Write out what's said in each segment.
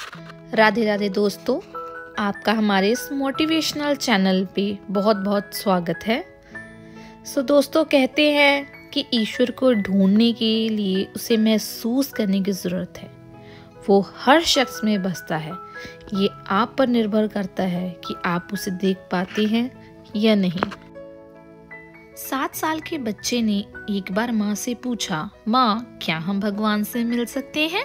राधे राधे दोस्तों, आपका हमारे इस मोटिवेशनल चैनल पे बहुत बहुत स्वागत है। दोस्तों, कहते हैं कि ईश्वर को ढूंढने के लिए उसे महसूस करने की ज़रूरत है। वो हर शख्स में बसता है। ये आप पर निर्भर करता है कि आप उसे देख पाते हैं या नहीं। 7 साल के बच्चे ने एक बार माँ से पूछा, माँ क्या हम भगवान से मिल सकते हैं?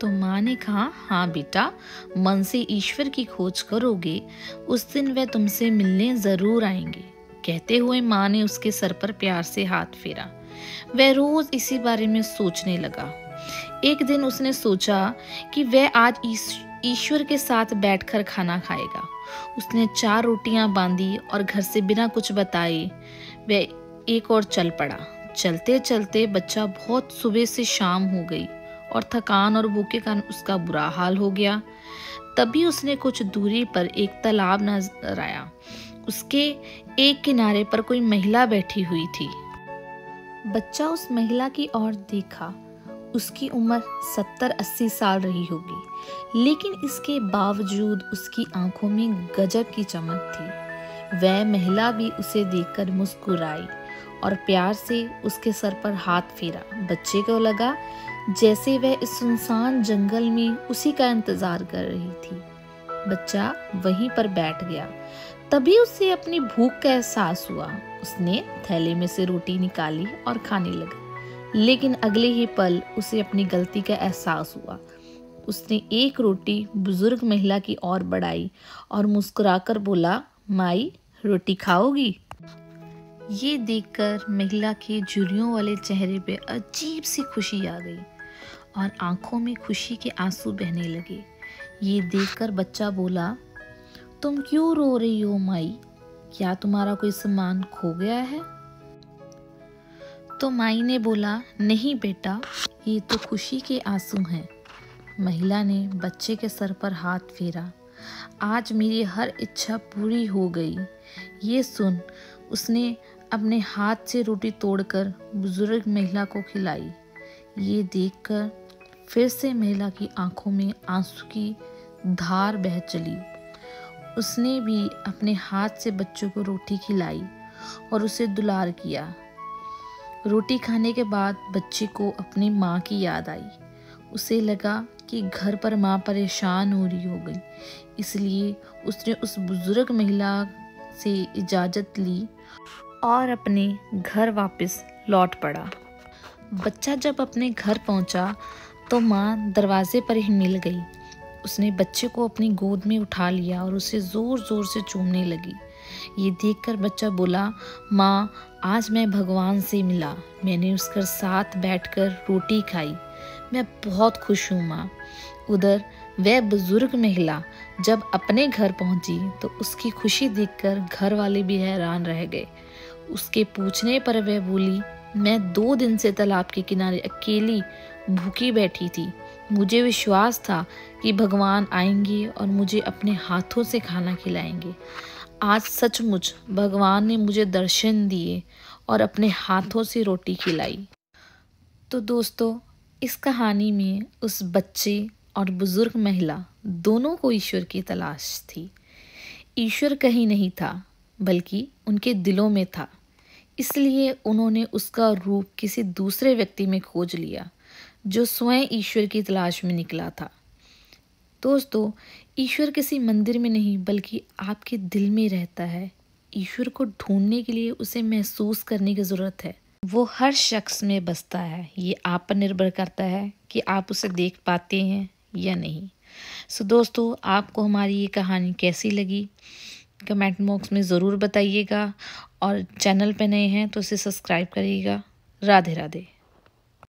तो माँ ने कहा, हाँ बेटा, मन से ईश्वर की खोज करोगे, उस दिन वह तुमसे मिलने जरूर आएंगे। कहते हुए माँ ने उसके सर पर प्यार से हाथ फेरा। वह रोज इसी बारे में सोचने लगा। एक दिन उसने सोचा कि वह आज ईश्वर के साथ बैठकर खाना खाएगा। उसने 4 रोटियां बांधी और घर से बिना कुछ बताए वह एक और चल पड़ा। चलते चलते बच्चा बहुत सुबह से शाम हो गई और थकान और भूख के कारण उसका बुरा हाल हो गया। तभी उसने कुछ दूरी पर एक तालाब नजर आया। उसके एक किनारे पर कोई महिला बैठी हुई थी। बच्चा उस महिला की ओर देखा। उसकी उम्र 70-80 साल रही होगी, लेकिन इसके बावजूद उसकी आंखों में गजब की चमक थी। वह महिला भी उसे देखकर मुस्कुराई और प्यार से उसके सर पर हाथ फेरा। बच्चे को लगा जैसे वह इस सुनसान जंगल में उसी का इंतजार कर रही थी। बच्चा वहीं पर बैठ गया। तभी उसे अपनी भूख का एहसास हुआ। उसने थैले में से रोटी निकाली और खाने लगा, लेकिन अगले ही पल उसे अपनी गलती का एहसास हुआ। उसने एक रोटी बुजुर्ग महिला की ओर बढ़ाई और मुस्कुराकर बोला, माई रोटी खाओगी? ये देखकर महिला के झुर्रियों वाले चेहरे पे अजीब सी खुशी आ गई और आंखों में खुशी के आंसू बहने लगे। ये देखकर बच्चा बोला, तुम क्यों रो रही हो माई? क्या तुम्हारा कोई सामान खो गया है? तो माई ने बोला, नहीं बेटा, ये तो खुशी के आंसू हैं। महिला ने बच्चे के सर पर हाथ फेरा। आज मेरी हर इच्छा पूरी हो गई। ये सुन उसने अपने हाथ से रोटी तोड़कर बुजुर्ग महिला को खिलाई। ये देखकर फिर से महिला की आंखों में आंसू की धार बह चली। उसने भी अपने हाथ से बच्चों को रोटी खिलाई और उसे दुलार किया। रोटी खाने के बाद बच्चे को अपनी माँ की याद आई। उसे लगा कि घर पर माँ परेशान हो रही हो गई, इसलिए उसने उस बुजुर्ग महिला से इजाज़त ली और अपने घर वापस लौट पड़ा। बच्चा जब अपने घर पहुंचा तो माँ दरवाजे पर ही मिल गई। उसने बच्चे को अपनी गोद में उठा लिया और उसे ज़ोर ज़ोर से चूमने लगी। ये देखकर बच्चा बोला, माँ आज मैं भगवान से मिला। मैंने उसके साथ बैठकर रोटी खाई। मैं बहुत खुश हूँ माँ। उधर वह बुजुर्ग महिला जब अपने घर पहुंची तो उसकी खुशी देखकर घर वाले भी हैरान रह गए। उसके पूछने पर वह बोली, मैं 2 दिन से तालाब के किनारे अकेली भूखी बैठी थी। मुझे विश्वास था कि भगवान आएंगे और मुझे अपने हाथों से खाना खिलाएंगे। आज सचमुच भगवान ने मुझे दर्शन दिए और अपने हाथों से रोटी खिलाई। तो दोस्तों, इस कहानी में उस बच्चे और बुजुर्ग महिला दोनों को ईश्वर की तलाश थी। ईश्वर कहीं नहीं था, बल्कि उनके दिलों में था। इसलिए उन्होंने उसका रूप किसी दूसरे व्यक्ति में खोज लिया, जो स्वयं ईश्वर की तलाश में निकला था। दोस्तों, ईश्वर किसी मंदिर में नहीं बल्कि आपके दिल में रहता है। ईश्वर को ढूंढने के लिए उसे महसूस करने की ज़रूरत है। वो हर शख्स में बसता है। ये आप पर निर्भर करता है कि आप उसे देख पाते हैं या नहीं। दोस्तों, आपको हमारी ये कहानी कैसी लगी कमेंट बॉक्स में ज़रूर बताइएगा और चैनल पे नए हैं तो इसे सब्सक्राइब करिएगा। राधे राधे।